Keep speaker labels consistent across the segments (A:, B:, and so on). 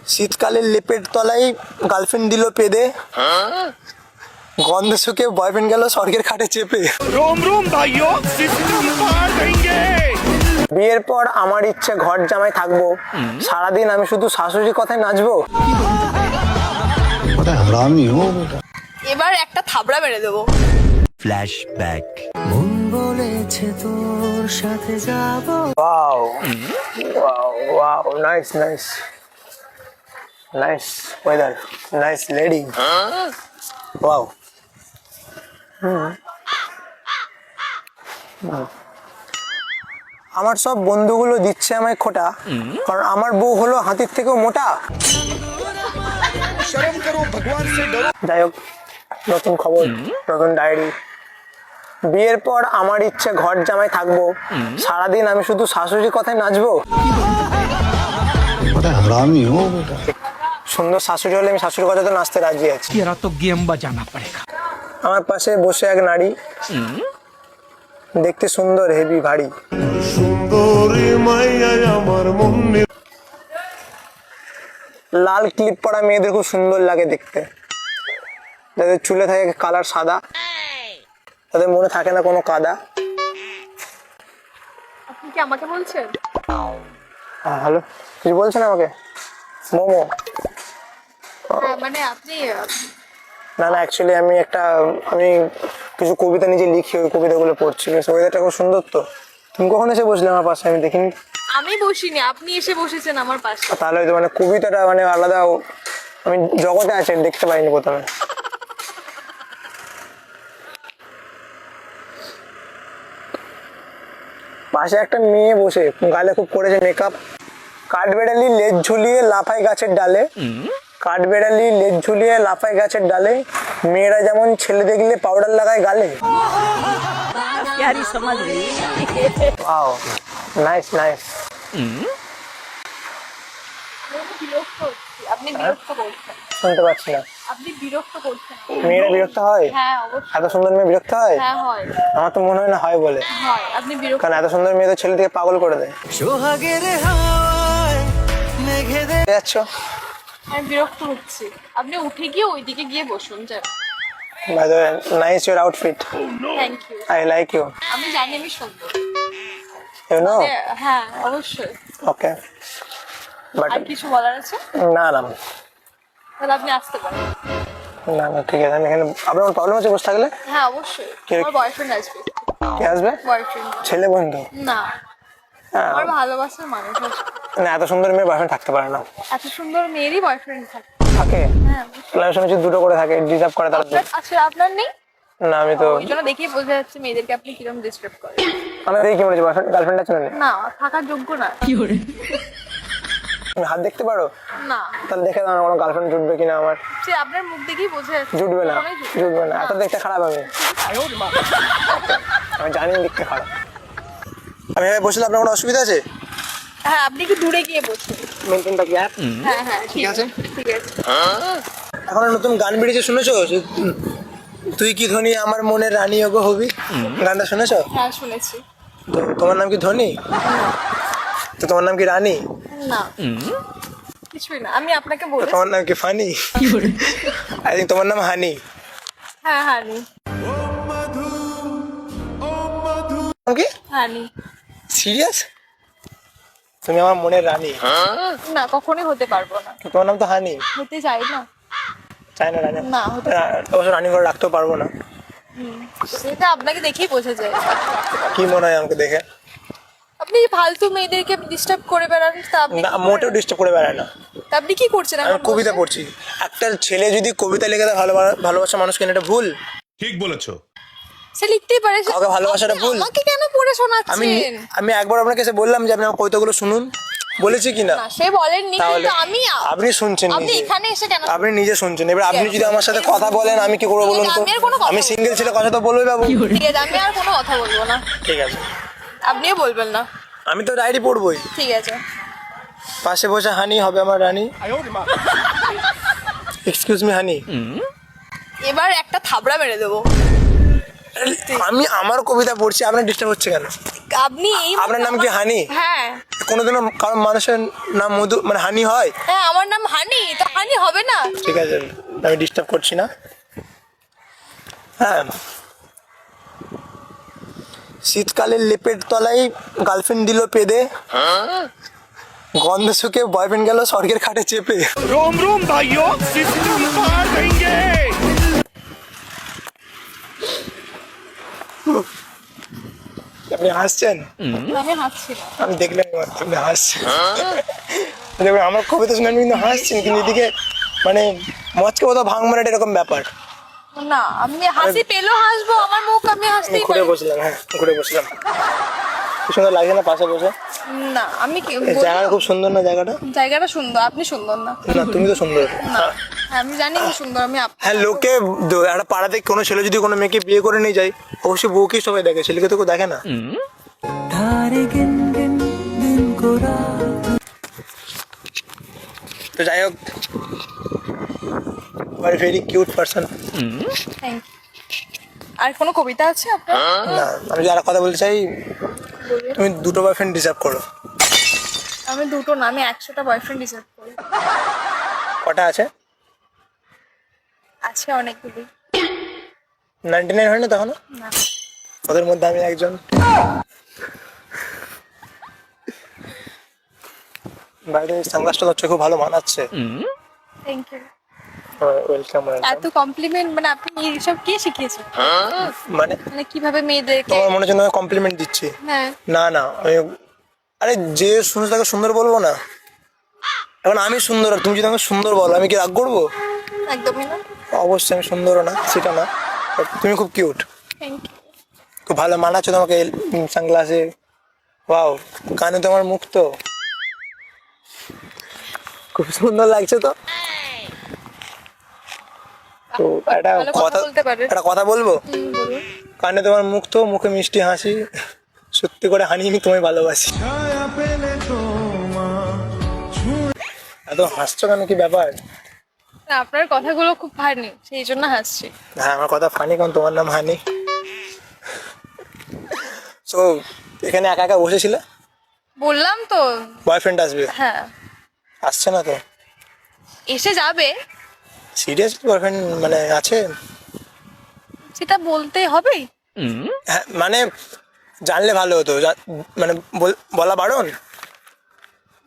A: শীতকালের লেপের তলায় গার্লফ্রেন্ড দিল পেদে, গন্ধ শুকে বয়ফ্রেন্ড গেল স্বর্গের খাটে চেপে।
B: रोम रोम भाइयों सिस्टम पार देंगे।
A: বিয়ের পর আমার ইচ্ছে ঘর জামাই থাকবো, সারাদিন আমি শুধু শাশুড়ির কথায় নাচবো।
C: हरामी हो बेटा।
D: এবার একটা থাবড়া মেরে দেবো।
B: फ्लैशबैक।
E: মন বলেছে তোর সাথে যাব।
A: Wow wow wow, nice nice nice weather, nice lady. Wow. আমার সব বন্ধুগুলো দিচ্ছে আমায় খোটা, কারণ আমার বউ হলো হাতির থেকেও মোটা।
B: शर्म करो भगवान से डरो।
A: যাই হোক, নতুন খবর, নতুন ডায়েরি। বিয়ের পর আমার ইচ্ছে ঘর জামাই থাকবো, সারাদিন আমি শুধু শাশুড়ির কথায় নাচবো।
C: हरामी हो बेटा।
A: সুন্দর শাশুড়ি হলে আমি শাশুড়ির কথাতে নাচতে রাজি আছি।
B: तेरा तो गेम बजाना पड़ेगा।
A: আমার পাশে বসে এক নারী, দেখতে সুন্দর হেভি ভারী। লাল ক্লিপ পরা মেয়েদের খুব সুন্দর লাগে দেখতে, যাদের চুলে থাকে কালার সাদা, তাদের মনে থাকে না কোনো কাদা।
D: আপনি কি আমাকে বলছেন?
A: হ্যালো, কিছু বলছেন আমাকে? মোমো?
D: মানে আপনি
A: না না, অ্যাকচুয়ালি আমি কিছু কবিতা নিজে লিখি, ওই কবিতাগুলো পড়ছি। ওয়েদারটা খুব সুন্দর তো। তুমি কখন এসে বসলে আমার পাশে? আমি দেখিনি।
D: আমি বসিনি, আপনি এসে বসেছেন আমার পাশে।
A: তাহলে হয়তো মানে কবিতাটা মানে আলাদা, আমি জগতে আছি, দেখতে পাইনি প্রথমে। পাশে একটা মেয়ে বসে, গালে খুব করেছে মেকআপ। কাঠবেড়ালি লেজ ঝুলিয়ে লাফায় গাছের ডালে, কাঠবেড়ালি লেজ ঝুলিয়ে লাফায় গাছের ডালে, মেয়েরা যেমন ছেলে দেখলে পাউডার লাগায় গালে। Wow, nice nice.
D: বিরক্ত হচ্ছি, আপনি বিরক্ত করছেন।
A: শুনতে পাচ্ছি না।
D: আপনি বিরক্ত করছেন।
A: মেয়েরা বিরক্ত হয়?
D: হ্যাঁ অবশ্যই।
A: এত সুন্দর মেয়ে বিরক্ত হয়?
D: হ্যাঁ হয়
A: আমার তো মনে হয় না হয় বলে,
D: হয়। আপনি বিরক্ত।
A: কারণ এত সুন্দর মেয়ে তো ছেলে থেকে পাগল করে দেয়।
E: সোহাগের হাওয়ায় মেঘে দে।
A: যাচ্ছ?
D: আমি বিরক্ত হচ্ছি। আপনি উঠে গিয়ে ওইদিকে গিয়ে বসুন। যান।
A: By the way, nice your outfit,
D: thank you.
A: I like you,
D: আমি জানি আমি সুন্দর।
A: You know.
D: হ্যাঁ অবশ্যই।
A: ওকে, বাট
D: আর কিছু বলার আছে?
A: না না
D: তাহলে আপনি আসতে পারেন।
A: না না, ঠিক আছে। আমি এখানে, আপনার কোনো প্রবলেম আছে বসে থাকলে?
D: হ্যাঁ অবশ্যই।
A: কে-
D: আমার বয়ফ্রেন্ড আসবে।
A: কে আসবে?
D: বয়ফ্রেন্ড
A: ছেলে বন্ধু?
D: না,
A: হ্যাঁ,
D: আমার ভালোবাসার মানুষ আসবে।
A: না, এত সুন্দর মেয়ে বয়ফ্রেন্ড থাকতে পারে না।
D: এত সুন্দর মেয়েরই বয়ফ্রেন্ড থাকে।
A: থাকে?
D: হ্যাঁ অবশ্যই।
A: তাহলে আমি শুনেছি দুটো করে থাকে, ডিজার্ভ করে তারা।
D: আচ্ছা আপনার নেই?
A: না, আমি তো
D: ওই জন্য দেখেই বোঝা যাচ্ছে মেয়েদেরকে আপনি কিরকম ডিস্টার্ব করেন।
A: আমি দেখি কি বলেছি, বয়ফ্রেন্ড গার্লফ্রেন্ড আছে না?
D: না, থাকার যোগ্য না।
A: তুমি হাত দেখতে পারো?
D: না,
A: তাহলে দেখে দাও না কোনো গার্লফ্রেন্ড জুটবে কিনা আমার।
D: সে আপনার মুখ দেখেই বোঝা যাচ্ছে।
A: জুটবে না,
D: কখনোই জুটবে
A: জুটবে না, এত দেখতে খারাপ আমি। আমি জানি দেখতে খারাপ। আমি এখানে বসলে আপনার কোনো অসুবিধা আছে?
D: হ্যাঁ, আপনি একটু দূরে গিয়ে বসুন।
A: মেনটেনটা কি অ্যাপ?
D: হ্যাঁ হ্যাঁ ঠিক
A: আছে।
D: আছে ঠিক আছে।
A: এখন নতুন গান বেরিয়েছে, শুনেছো? তুই কি ধনী আমার মনের রানী ওগো হবি, গানটা শুনেছো?
D: হ্যাঁ শুনেছি।
A: তো তোমার নাম কি ধনী? তো তোমার নাম কি রানী?
D: না কিছুই না, আমি আপনাকে
A: তো
D: বলেছি।
A: তোমার নাম কি ফানি? আই থিঙ্ক তোমার নাম হানি।
D: হ্যাঁ হানি।
A: নাম কি?
D: হানি।
A: সিরিয়াস? তুমি আমার মনের রানী?
D: না, কখনোই হতে পারবো না।
A: তো তোমার নাম তো হানি।
D: হতে চাই না।
A: চাই না রানী?
D: না, হতে
A: অবশ্য রানী করে রাখতেও পারবো না।
D: সেটা আপনাকে দেখেই বোঝা যায়।
A: কি মনে হয় আমাকে দেখে?
D: আপনি ফালতু মেয়েদেরকে ডিস্টার্ব করে বেড়ান, তা আপনি
A: না, মোটেও ডিস্টার্ব করে বেড়ায় না।
D: তা আপনি কি করছেন
A: আমি
D: এখন
A: কবিতা
D: বসে?
A: পড়ছি। একটা ছেলে যদি কবিতা লিখে দেয় ভালোবাসা মানুষকে, এটা ভুল?
F: ঠিক বলেছো।
D: সে লিখতেই পারে।
A: কাউকে ভালোবাসাটা
D: আপনি
A: ভুল?
D: আমাকে কেন পড়ে
A: আমি
D: শোনাচ্ছেন?
A: আমি একবার আপনাকে এসে বললাম যে আপনি আমার কবিতাগুলো শুনুন, বলেছি কি না?
D: না, সে বলেননি,
A: তাহলে
D: কিন্তু আমি
A: আপনি শুনছেন
D: আপনি
A: নিজে।
D: এখানে এসে কেন?
A: আপনি নিজে শুনছেন। এবার আপনি যদি আমার সাথে কথা বলেন, আমি কি করবো বলুন তো?
D: আমি আর কোনো কথা
A: আমি
D: বলবো
A: সিঙ্গেল ছেলে, কথা তো বলবে বাবু।
D: ঠিক আছে, আমি আর কোনো কথা বলবো না।
A: ঠিক আছে,
D: আপনিও বলবেন না।
A: আমি তো ডায়েরি পড়বই।
D: ঠিক আছে।
A: পাশে বসে হানি হবে আমার রানী। এক্সকিউজ মি হানি।
D: এবার একটা থাবড়া মেরে দেবো।
A: আমি আমার কবিতা পড়ছি, আপনার ডিস্টার্ব হচ্ছে কেন?
D: আপনি এই
A: আপনার নাম কি হানি?
D: হ্যাঁ
A: কোনোদিনও কারণ মানুষের নাম মধু মানে হানি হয়?
D: হ্যাঁ আমার নাম হানি, তো হানি হবে না?
A: ঠিক আছে, আমি ডিস্টার্ব করছি না। হ্যাঁ, শীতকালের লেপের তলায় গার্লফ্রেন্ড দিল পেদে, গন্ধ শুকে বয়ফ্রেন্ড গেল স্বর্গের খাটে চেপে।
B: रोम रोम भाइयों, सिस्टम पार देंगे।
A: আপনি হাসছেন?
D: আমি হাসছি না।
A: আমি দেখলাম আপনি হাসছেন। দেখবেন আমার কবিতা শুনে আমি কিন্তু হাসছেন, কিন্তু এদিকে মানে মচকে কোথাও ভাঙ মারাটা এরকম ব্যাপার।
D: না আমি হাসি পেলেও হাসবো, আমার মুখ আমি হাসতেই
A: ঘুরে
D: পারি।
A: বসলাম, হ্যাঁ ঘুরে বসলাম। কি সুন্দর লাগছে না পাশে বসে?
D: না আমি কি
A: এই
D: বলবো?
A: জায়গাটা খুব সুন্দর না জায়গাটা?
D: জায়গাটা সুন্দর, আপনি সুন্দর না।
A: না তুমি তো সুন্দর।
D: না হ্যাঁ, আমি জানি আমি সুন্দর, আমি
A: হ্যাঁ, লোকে একটা পাড়াতে কোনো ছেলে যদি কোনো মেয়েকে বিয়ে করে নিয়ে যায়, অবশ্যই বউকেই সবাই দেখে, ছেলেকে তো কেউ দেখে না।
E: ধারে গিন গিন দিন কো রাত
A: তো যাই হোক, very cute person.
D: Thank you. আর কোনো কবিতা আছে আপনার?
A: না, আমি যদি আর কথা বলতে চাই, তুমি দুটো বয়ফ্রেন্ড ডিজার্ভ করো।
D: আমি দুটো না, আমি 100টা বয়ফ্রেন্ড ডিজার্ভ করি।
A: কটা আছে?
D: আছে অনেকগুলি।
A: 99 হয় না তখনও?
D: না
A: ওদের মধ্যে আমি একজন। বাইরে সানগ্লাসটা হচ্ছে খুব ভালো মানাচ্ছে।
D: Thank you.
A: ওয়েলকাম।
D: এত কমপ্লিমেন্ট, মানে আপনি এইসব কে শিখিয়েছেন?
A: মানে
D: মানে কিভাবে মেয়েদেরকে?
A: তোমার মনে হচ্ছে আমি কমপ্লিমেন্ট দিচ্ছি?
D: হ্যাঁ
A: না না, আমি আরে যে শুনছে তাকে সুন্দর বলবো না? এখন আমি সুন্দর, আর তুমি যদি আমাকে সুন্দর বলো, আমি কি রাগ করবো?
D: একদমই না।
A: অবশ্যই আমি সুন্দরও না, সেটা না, But তুমি খুব কিউট,
D: থ্যাংক ইউ।
A: খুব ভালো মানাচ্ছো তোমাকে সানগ্লাসে। ওয়াও, কানে তোমার মুখ তো খুব সুন্দর লাগছে। তো তো একটা
D: ভালো কথা
A: কথা,
D: বলতে পারে।
A: একটা কথা বলবো?
D: বলুন।
A: কানে তোমার মুখ তো, মুখে মিষ্টি হাসি, সত্যি করে হানি আমি তোমায় ভালোবাসি। এত হাসছো কেন, কি ব্যাপার?
D: না, আপনার কথাগুলো খুব ফানি, সেই জন্য হাসছি।
A: হ্যাঁ, আমার কথা ফানি কারণ তোমার নাম হানি। তো এখানে একা একা বসেছিলে?
D: বললাম তো।
A: বয়ফ্রেন্ড আসবে?
D: হ্যাঁ
A: আসছে না তো?
D: এসে যাবে,
A: সিরিয়াস বয়ফ্রেন্ড মানে আছে?
D: সেটা বলতে হবে।
A: হ্যাঁ, মানে জানলে ভালো হতো, মানে বলা বারণ।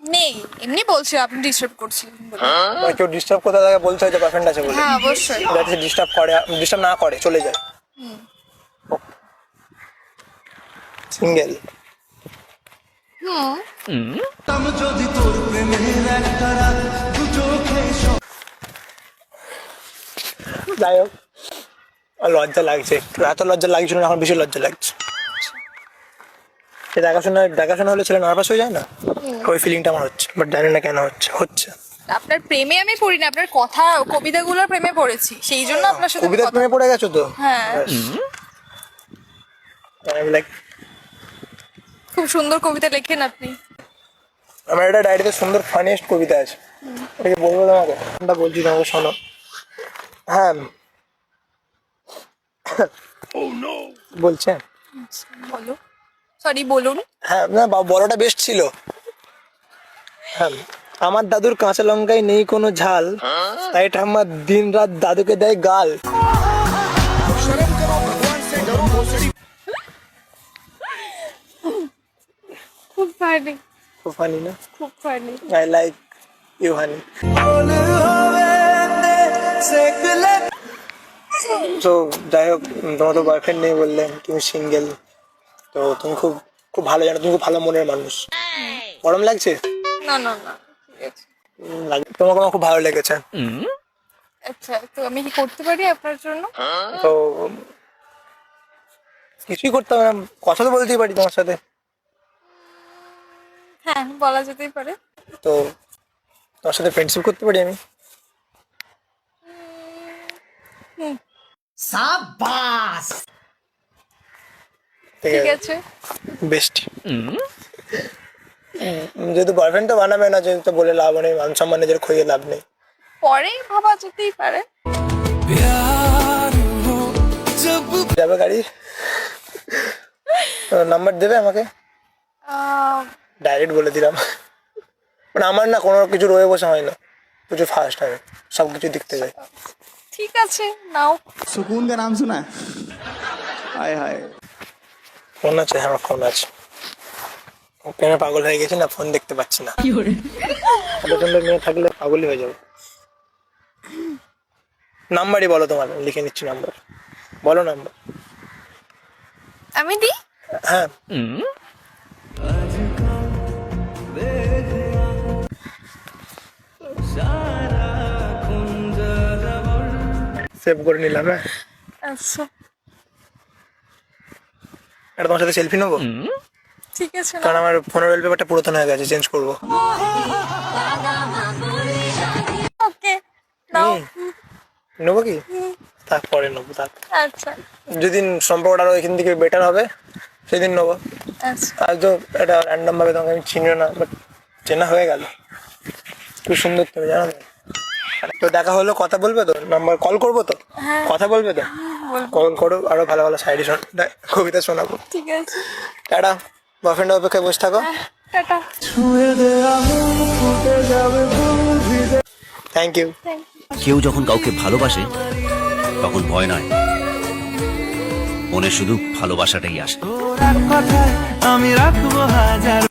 D: নেই, এমনি বলছি, আপনি ডিস্টার্ব করছিলেন বলে।
A: মানে কেউ ডিস্টার্ব করতে থাকে বলতে হয় যে বয়ফ্রেন্ড আছে বলে,
D: হ্যাঁ অবশ্যই।
A: যাতে ডিস্টার্ব করে, ডিস্টার্ব না করে চলে যায়। সিঙ্গেল।
E: যদি তোর প্রেমের একটা রাত দু চোখে
A: যাই হোক, আর লজ্জা লাগছে একটু, এত লজ্জা লাগছিল না, এখন বেশি লজ্জা লাগছে। দেখাশোনা হলে ছেলে নার্ভাস হয়ে যায় না, ওই ফিলিংটা আমার হচ্ছে, বাট জানি না কেন হচ্ছে।
D: আপনার প্রেমে আমি পড়ি না, আপনার কথা কবিতাগুলোর প্রেমে পড়েছি, সেই জন্য আপনার সাথে
A: কবিতার
D: কথা-
A: প্রেমে পড়ে গেছো তো?
D: হ্যাঁ
A: লাইক,
D: খুব সুন্দর কবিতা লেখেন আপনি।
A: আমার একটা ডায়েরিতে সুন্দর ফানিয়েস্ট কবিতা আছে, এটাকে বলবো তোমাকে? কোনটা বলছি তোমাকে, শোনো। হ্যাঁ বলছেন?
D: বলো, সরি বলুন।
A: হ্যাঁ না, বড়টা বেস্ট ছিল। হ্যাঁ, আমার দাদুর কাঁচা লঙ্কায় নেই কোনো ঝাল, তাই ঠাম্মা দিন রাত দাদুকে দেয় গাল।
D: খুব ফানি,
A: খুব ফানি না?
D: খুব funny.
A: I like you honey. তো যাই হোক, তোমার তো বয়ফ্রেন্ড নেই বললে, তুমি সিঙ্গেল, তো তুমি খুব খুব ভালো জানো, তুমি খুব ভালো মনের মানুষ। গরম লাগছে?
D: না না না, ঠিক আছে।
A: তোমাকে আমার খুব ভালো লেগেছে।
D: আচ্ছা, তো আমি কি করতে পারি আপনার জন্য?
A: তো কিছুই করতে হবে না, কথা তো বলতেই পারি তোমার সাথে।
D: হ্যাঁ বলা যেতেই পারে।
A: তো তোমার সাথে ফ্রেন্ডশিপ করতে পারি আমি?
D: ঠিক আছে।
A: বেস্ট। যেহেতু বয়ফ্রেন্ড তো বানাবে না, যেহেতু বলে লাভ নেই, মান সম্মান নিজের খইয়ে লাভ নেই।
D: পরে ভাবা যেতেই পারে।
E: प्यार हो जब
A: যাবে গাড়ি? নাম্বার দেবে আমাকে? ডাইরেক্ট বলে দিলাম, মানে আমার না কোনো কিছু রয়ে বসে হয় না, প্রচুর ফার্স্ট আমি সব কিছু দেখতে যাই।
D: ঠিক আছে, নাও।
F: सुकून का नाम सुना है? हाय हाय।
A: ফোন আছে? হ্যাঁ আমার ফোন আছে। প্রেমে পাগল হয়ে গেছি না, ফোন দেখতে পাচ্ছি না। এত সুন্দর মেয়ে থাকলে পাগলই হয়ে যাবে। নাম্বারই বলো তোমার, লিখে নিচ্ছি নাম্বার। বলো নাম্বার।
D: আমি দিই?
A: হ্যাঁ। সেভ করে নিলাম। হ্যাঁ,
D: আচ্ছা
A: এটা তোমার সাথে সেলফি নেবো,
D: ঠিক আছে।
A: কারণ আমার ফোনের ওয়ালপেপারটা পুরাতন হয়ে গেছে, চেঞ্জ করবো।
D: ওকে, নাও।
A: নেবো কি? তারপরে নেবো, তারপর
D: আচ্ছা
A: যেদিন সম্পর্কটা আরো এখান থেকে বেটার হবে সেদিন নেবো।
D: আচ্ছা।
A: আজ তো এটা র্যান্ডম ভাবে তোমাকে আমি চিনিও না, বাট চেনা হয়ে গেল। খুব সুন্দর তুমি, জানো তো? তো দেখা হলো, কথা বলবে তো? নাম্বার কল করবো তো? কথা বলবে তো? কল করো, আরো ভালো ভালো সাইডে কবিতা শোনাবো।
D: ঠিক আছে,
A: টাটা। বয়ফ্রেন্ডের অপেক্ষায় বসে থাকো।
D: টাটা।
A: Thank you.
G: কেউ যখন কাউকে ভালোবাসে তখন ভয় নয়, মনে শুধু ভালোবাসাটাই আসে।
E: আমি রাখবো হাজার